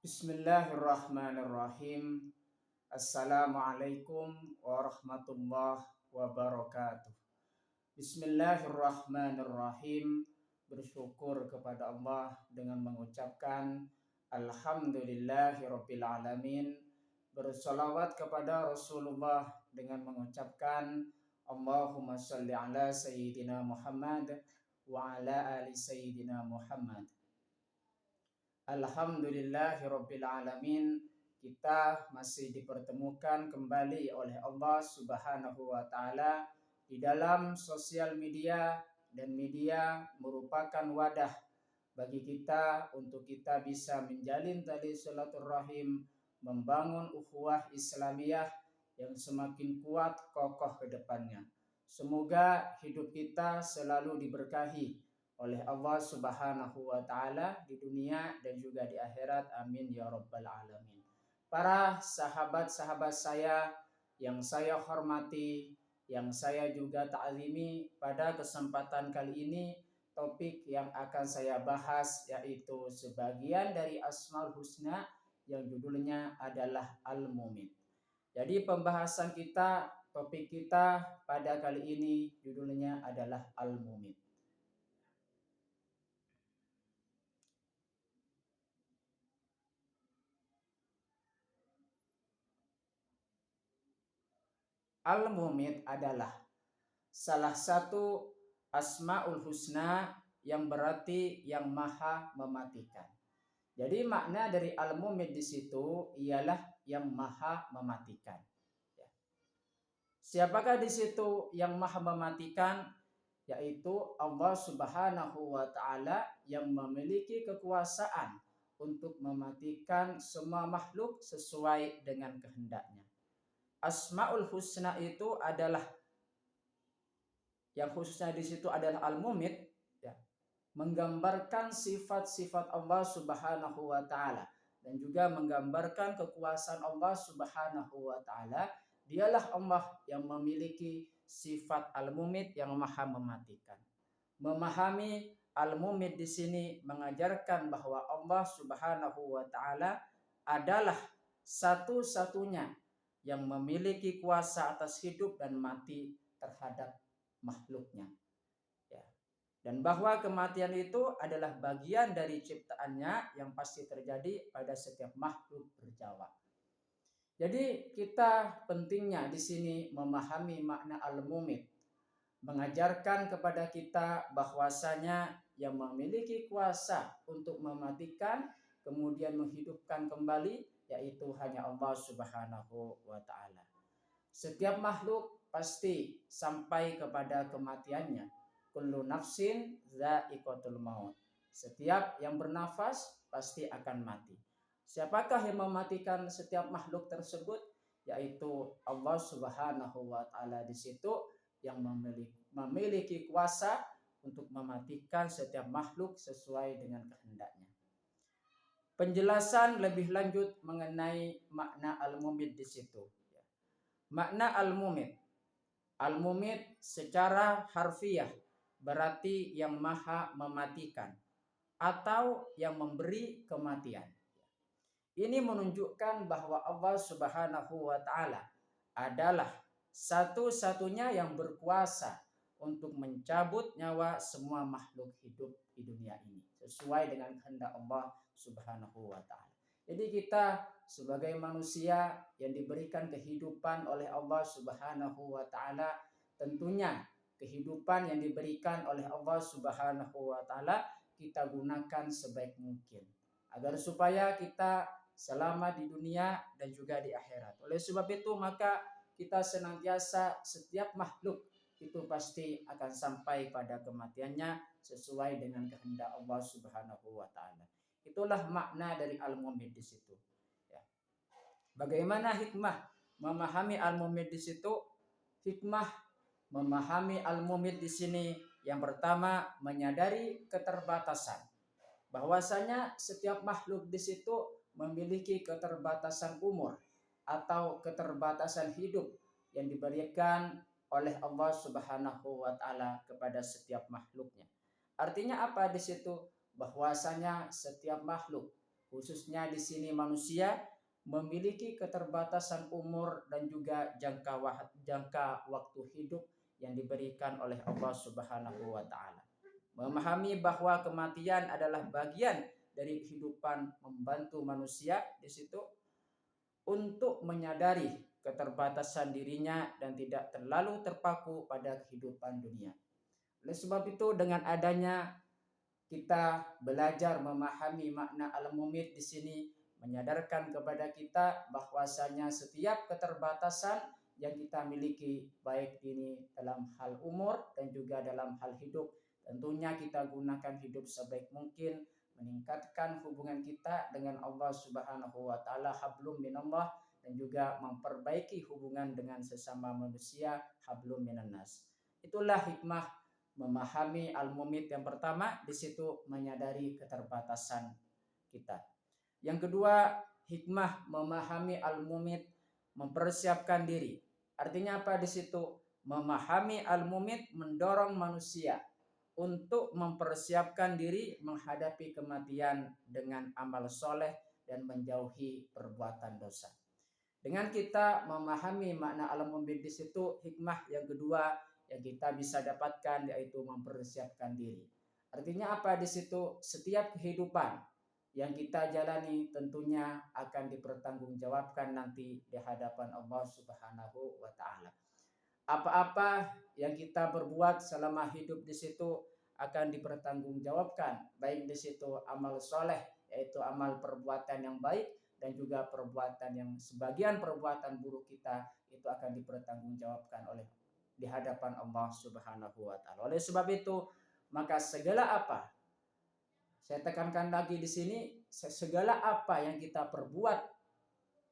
Bismillahirrahmanirrahim. Assalamualaikum warahmatullahi wabarakatuh. Bismillahirrahmanirrahim. Bersyukur kepada Allah dengan mengucapkan Alhamdulillahirabbil alamin. Bersolawat kepada Rasulullah dengan mengucapkan Allahumma sholli ala Sayyidina Muhammad wa ala ali Sayyidina Muhammad. Alhamdulillahirabbil alamin. Kita masih dipertemukan kembali oleh Allah Subhanahu wa taala di dalam sosial media, dan media merupakan wadah bagi kita untuk kita bisa menjalin tali silaturahim, membangun ukhuwah Islamiyah yang semakin kuat kokoh ke depannya. Semoga hidup kita selalu diberkahi oleh Allah Subhanahu wa taala di dunia dan juga di akhirat. Amin ya rabbal alamin. Para sahabat-sahabat saya yang saya hormati, yang saya juga ta'zimi, pada kesempatan kali ini topik yang akan saya bahas yaitu sebagian dari Asmaul Husna yang judulnya adalah Al-Mumit. Jadi pembahasan kita, topik kita pada kali ini judulnya adalah Al-Mumit. Al-Mumit adalah salah satu Asmaul Husna yang berarti yang maha mematikan. Jadi makna dari Al-Mumit di situ ialah yang maha mematikan. Ya. Siapakah di situ yang maha mematikan? Yaitu Allah Subhanahu wa taala yang memiliki kekuasaan untuk mematikan semua makhluk sesuai dengan kehendaknya. Asmaul Husna itu adalah, yang khususnya di situ adalah Al-Mumit, ya, menggambarkan sifat-sifat Allah Subhanahu wa taala dan juga menggambarkan kekuasaan Allah Subhanahu wa taala. Dialah Allah yang memiliki sifat Al-Mumit yang maha mematikan. Memahami Al-Mumit di sini mengajarkan bahwa Allah Subhanahu wa taala adalah satu-satunya yang memiliki kuasa atas hidup dan mati terhadap makhluknya. Ya. Dan bahwa kematian itu adalah bagian dari ciptaannya yang pasti terjadi pada setiap makhluk berjawa. Jadi kita pentingnya di sini memahami makna Al-Mumit, mengajarkan kepada kita bahwasanya yang memiliki kuasa untuk mematikan kemudian menghidupkan kembali yaitu hanya Allah Subhanahu wa taala. Setiap makhluk pasti sampai kepada kematiannya. Kullu nafsin dha'iqatul maut. Setiap yang bernafas pasti akan mati. Siapakah yang mematikan setiap makhluk tersebut? Yaitu Allah Subhanahu wa taala di situ yang memiliki kuasa untuk mematikan setiap makhluk sesuai dengan kehendaknya. Penjelasan lebih lanjut mengenai makna Al-Mumit di situ. Makna Al-Mumit. Al-Mumit secara harfiah berarti yang maha mematikan atau yang memberi kematian. Ini menunjukkan bahwa Allah Subhanahu wa taala adalah satu-satunya yang berkuasa untuk mencabut nyawa semua makhluk hidup di dunia ini sesuai dengan kehendak Allah Subhanahu wa taala. Jadi kita sebagai manusia yang diberikan kehidupan oleh Allah Subhanahu wa taala, tentunya kehidupan yang diberikan oleh Allah Subhanahu wa taala kita gunakan sebaik mungkin agar supaya kita selamat di dunia dan juga di akhirat. Oleh sebab itu maka kita senantiasa, setiap makhluk itu pasti akan sampai pada kematiannya sesuai dengan kehendak Allah Subhanahu wa taala. Itulah makna dari Al-Mumit di situ. Ya. Bagaimana hikmah memahami Al-Mumit di situ? Hikmah memahami Al-Mumit di sini yang pertama menyadari keterbatasan. Bahwasanya setiap makhluk di situ memiliki keterbatasan umur atau keterbatasan hidup yang diberikan oleh Allah Subhanahu wa taala kepada setiap makhluknya. Artinya apa di situ? Bahwasanya setiap makhluk khususnya di sini manusia memiliki keterbatasan umur dan juga jangka waktu hidup yang diberikan oleh Allah Subhanahu wa taala. Memahami bahwa kematian adalah bagian dari kehidupan, membantu manusia di situ untuk menyadari keterbatasan dirinya dan tidak terlalu terpaku pada kehidupan dunia. Oleh sebab itu, dengan adanya kita belajar memahami makna al-mumit di sini menyadarkan kepada kita bahwasanya setiap keterbatasan yang kita miliki, baik ini dalam hal umur dan juga dalam hal hidup, tentunya kita gunakan hidup sebaik mungkin, meningkatkan hubungan kita dengan Allah Subhanahu wa taala, hablum minallah, dan juga memperbaiki hubungan dengan sesama manusia, hablum minannas. Itulah hikmah memahami al-mumit. Yang pertama di situ menyadari keterbatasan kita. Yang kedua, hikmah memahami al-mumit, mempersiapkan diri. Artinya apa di situ? Memahami al-mumit mendorong manusia untuk mempersiapkan diri menghadapi kematian dengan amal soleh dan menjauhi perbuatan dosa. Dengan kita memahami makna al-mumit di situ, hikmah yang kedua yang kita bisa dapatkan yaitu mempersiapkan diri. Artinya apa di situ? Setiap kehidupan yang kita jalani tentunya akan dipertanggungjawabkan nanti di hadapan Allah Subhanahu wa taala. Apa-apa yang kita berbuat selama hidup di situ akan dipertanggungjawabkan, baik di situ amal soleh yaitu amal perbuatan yang baik, dan juga perbuatan yang sebagian perbuatan buruk kita itu akan dipertanggungjawabkan oleh di hadapan Allah Subhanahu wa taala. Oleh sebab itu, maka segala apa, saya tekankan lagi di sini, segala apa yang kita perbuat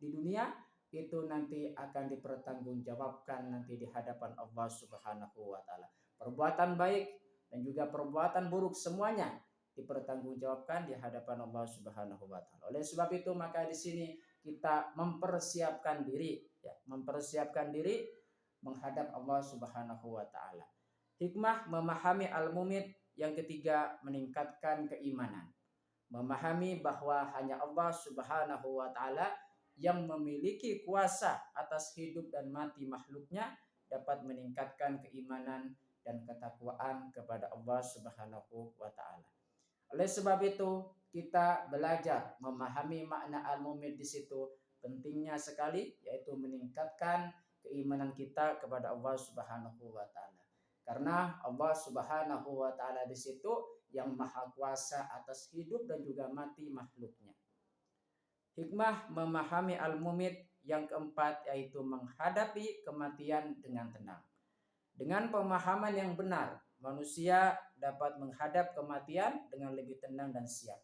di dunia itu nanti akan dipertanggungjawabkan nanti di hadapan Allah Subhanahu wa taala. Perbuatan baik dan juga perbuatan buruk semuanya dipertanggungjawabkan di hadapan Allah Subhanahu wa taala. Oleh sebab itu maka di sini kita mempersiapkan diri, ya, mempersiapkan diri menghadap Allah Subhanahu wa taala. Hikmah memahami al-mumit yang ketiga meningkatkan keimanan. Memahami bahwa hanya Allah Subhanahu wa taala yang memiliki kuasa atas hidup dan mati makhluknya dapat meningkatkan keimanan dan ketakwaan kepada Allah Subhanahu wa taala. Oleh sebab itu, kita belajar memahami makna al-mumit di situ pentingnya sekali, yaitu meningkatkan keimanan kita kepada Allah Subhanahu wa taala. Karena Allah Subhanahu wa taala di situ yang maha kuasa atas hidup dan juga mati makhluknya. Hikmah memahami al-mumit yang keempat yaitu menghadapi kematian dengan tenang. Dengan pemahaman yang benar, manusia dapat menghadap kematian dengan lebih tenang dan siap.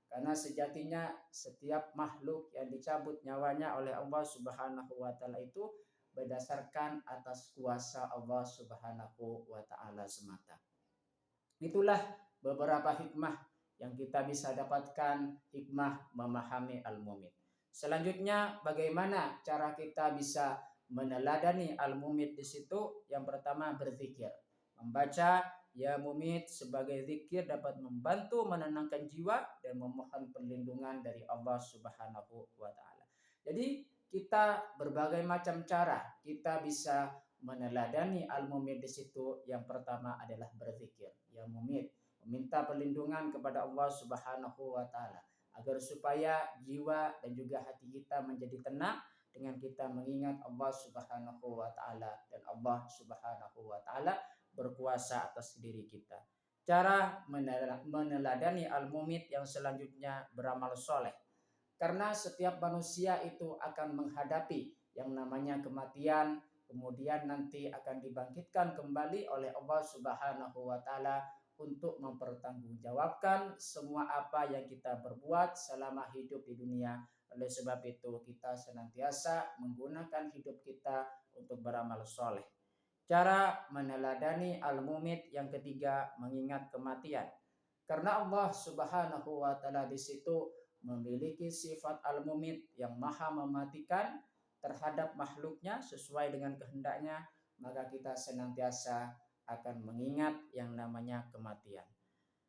Karena sejatinya setiap makhluk yang dicabut nyawanya oleh Allah Subhanahu wa taala itu berdasarkan atas kuasa Allah Subhanahu wa taala semata. Itulah beberapa hikmah yang kita bisa dapatkan, hikmah memahami al-mumit. Selanjutnya, bagaimana cara kita bisa meneladani al-mumit di situ? Yang pertama, berzikir. Membaca ya mumit sebagai zikir dapat membantu menenangkan jiwa dan memohon perlindungan dari Allah Subhanahu wa taala. Jadi, kita berbagai macam cara kita bisa meneladani al-mumit di situ. Yang pertama adalah berzikir ya mumit, meminta perlindungan kepada Allah Subhanahu wa taala agar supaya jiwa dan juga hati kita menjadi tenang dengan kita mengingat Allah Subhanahu wa taala, dan Allah Subhanahu wa taala berkuasa atas diri kita. Cara meneladani al-mumit yang selanjutnya beramal soleh. Karena setiap manusia itu akan menghadapi yang namanya kematian, kemudian nanti akan dibangkitkan kembali oleh Allah Subhanahu wa taala untuk mempertanggungjawabkan semua apa yang kita berbuat selama hidup di dunia. Oleh sebab itu kita senantiasa menggunakan hidup kita untuk beramal soleh. Cara meneladani al-mumit yang ketiga mengingat kematian. Karena Allah Subhanahu wa taala di situ memiliki sifat al-mumit yang maha mematikan terhadap makhluknya sesuai dengan kehendaknya, maka kita senantiasa akan mengingat yang namanya kematian.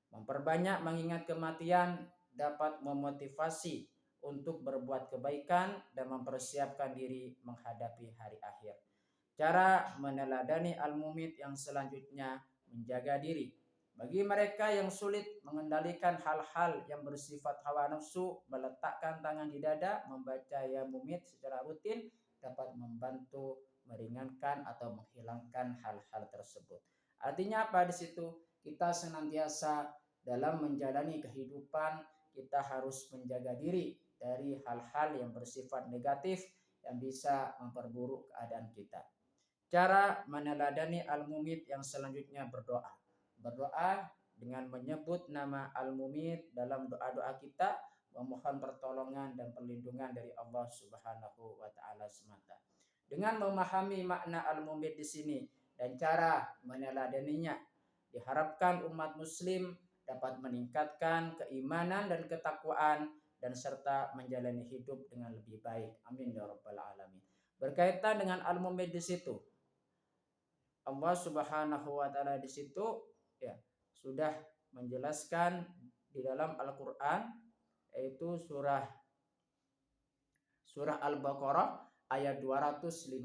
Memperbanyak mengingat kematian dapat memotivasi untuk berbuat kebaikan dan mempersiapkan diri menghadapi hari akhir. Cara meneladani al-mumit yang selanjutnya, menjaga diri. Bagi mereka yang sulit mengendalikan hal-hal yang bersifat hawa nafsu, meletakkan tangan di dada, membaca ya mumit secara rutin dapat membantu meringankan atau menghilangkan hal-hal tersebut. Artinya apa di situ? Kita senantiasa dalam menjalani kehidupan, kita harus menjaga diri dari hal-hal yang bersifat negatif yang bisa memperburuk keadaan kita. Cara meneladani al-mumit yang selanjutnya, berdoa. Berdoa dengan menyebut nama al-mumit dalam doa-doa kita, memohon pertolongan dan perlindungan dari Allah Subhanahu wa taala semata. Dengan memahami makna al-mumit di sini dan cara meneladaninya, diharapkan umat muslim dapat meningkatkan keimanan dan ketakwaan dan serta menjalani hidup dengan lebih baik. Amin ya rabbal alamin. Berkaitan dengan al-mumit di situ, Allah Subhanahu wa taala di situ ya sudah menjelaskan di dalam Al-Qur'an, yaitu surah Al-Baqarah ayat 255.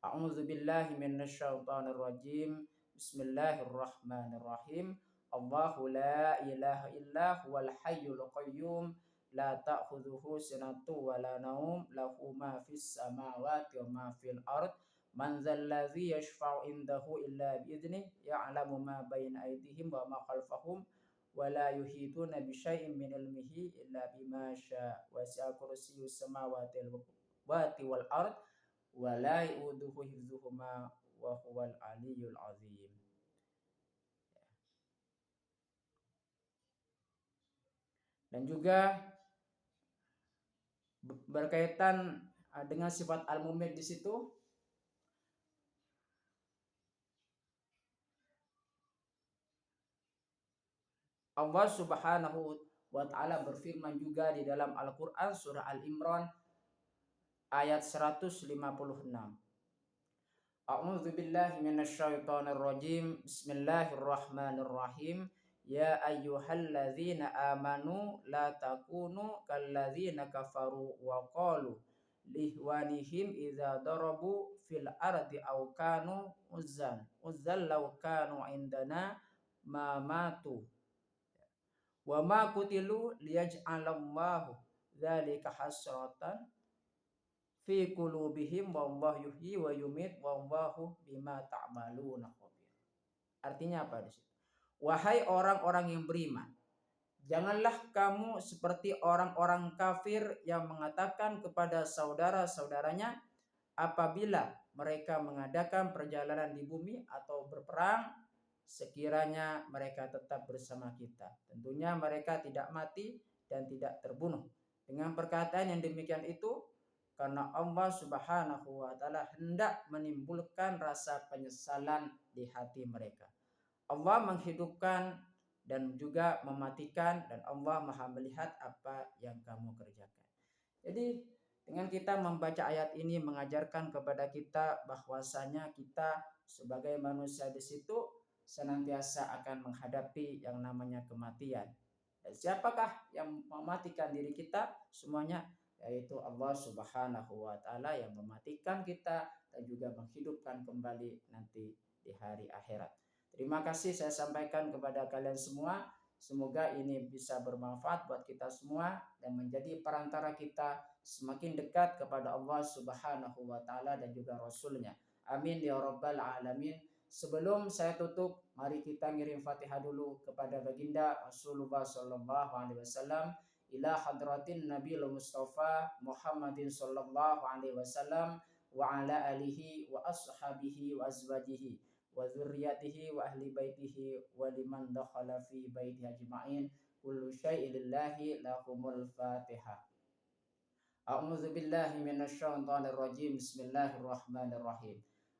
A'udzu billahi minasyaitonir rajim. Bismillahirrahmanirrahim. Allahu la ilaha illa huwal hayyul qayyum la ta'khudhuhu sinatun wa la naum lahu ma fis samawati wa ma fil ard. Man dzalladzi yashfa'u indahu illa bi'idzni ya'lamu ma baina aydihim wa ma khalfahum wa la yuhituna bi syai'in min ilmihi illa bima syaa wasi'a kursiyyus samawati wal ard wa la yu'uduhu hifdzuhuma wa huwal aliyyul azim. Dan juga berkaitan dengan sifat al-mumit di situ, Allah Subhanahu wa taala berfirman juga di dalam Al-Qur'an surah Al-Imran ayat 156. A'udzu billahi minasyaitonir rajim. Bismillahirrahmanirrahim. Ya ayyuhalladzina amanu la takunu kalladzina kafaru wa qalu lihwanihim idza darabu fil ardi aw kanu uzzan law kanu indana ma matu wa ma kutilu liyaj'alallahu dzalika hasratan fi qulubihim wallahu yuhyi wa yumit wallahu bima ta'maluna khabir. Artinya apa di situ? Wahai orang-orang yang beriman, janganlah kamu seperti orang-orang kafir yang mengatakan kepada saudara-saudaranya apabila mereka mengadakan perjalanan di bumi atau berperang, sekiranya mereka tetap bersama kita. Tentunya mereka tidak mati dan tidak terbunuh. Dengan perkataan yang demikian itu, karena Allah Subhanahu wa taala hendak menimbulkan rasa penyesalan di hati mereka. Allah menghidupkan dan juga mematikan, dan Allah Maha melihat apa yang kamu kerjakan. Jadi dengan kita membaca ayat ini mengajarkan kepada kita bahwasanya kita sebagai manusia di situ senantiasa akan menghadapi yang namanya kematian. Dan siapakah yang mematikan diri kita? Semuanya yaitu Allah Subhanahu wa taala yang mematikan kita dan juga menghidupkan kembali nanti di hari akhirat. Terima kasih saya sampaikan kepada kalian semua. Semoga ini bisa bermanfaat buat kita semua dan menjadi perantara kita semakin dekat kepada Allah Subhanahu wa taala dan juga Rasulnya. Amin ya rabbal alamin. Sebelum saya tutup, mari kita ngirim Fatihah dulu kepada baginda Rasulullah sallallahu alaihi wasallam. Ila hadratin Nabil Mustafa Muhammadin sallallahu alaihi wasallam wa ala alihi wa ashabihi wa azwajihi wa dzurriyyatihi wa ahli baitihi wa liman dakhala fi baitihi ajma'in. Kullu syai'in lillahi lahumul Fatihah. A'udzu billahi minasyaitonir rajim. Bismillahirrahmanirrahim.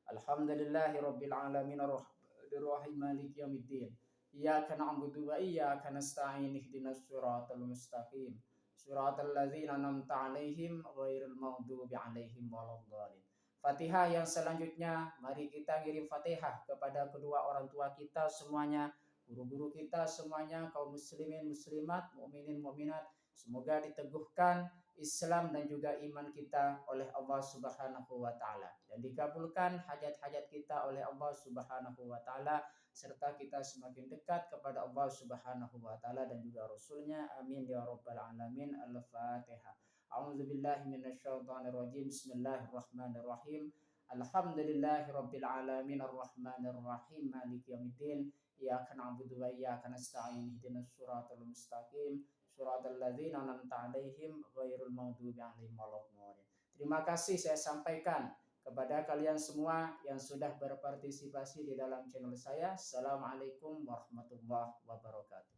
Alhamdulillahi rabbil alamin arrahmanirrahim maliki yaumiddin. Iyyaka na'budu wa iyyaka nasta'in ihdinas siratal mustaqim. Siratal ladzina an'amta 'alaihim ghairil maghdubi 'alaihim waladdallin. Fatihah yang selanjutnya, mari kita kirim Fatihah kepada kedua orang tua kita semuanya. guru-guru kita semuanya, kaum muslimin muslimat, mukminin mukminat, semoga diteguhkan Islam dan juga iman kita oleh Allah Subhanahu wa taala dan dikabulkan hajat-hajat kita oleh Allah Subhanahu wa taala serta kita semakin dekat kepada Allah Subhanahu wa taala dan juga rasulnya. Amin ya rabbal alamin. Al-Fatihah. A'udzubillahi minasyaitonirrajim. Bismillahirrahmanirrahim. Alhamdulillahirabbil alamin arrahmanir rahim maliki yaumiddin. Iyyaka na'budu wa iyyaka nasta'in. Ihdinas siratal mustaqim. Siratal ladzina an'amta 'alaihim ghairil maghdubi 'alaihim waladdallin. Terima kasih saya sampaikan kepada kalian semua yang sudah berpartisipasi di dalam channel saya. Assalamualaikum warahmatullahi wabarakatuh.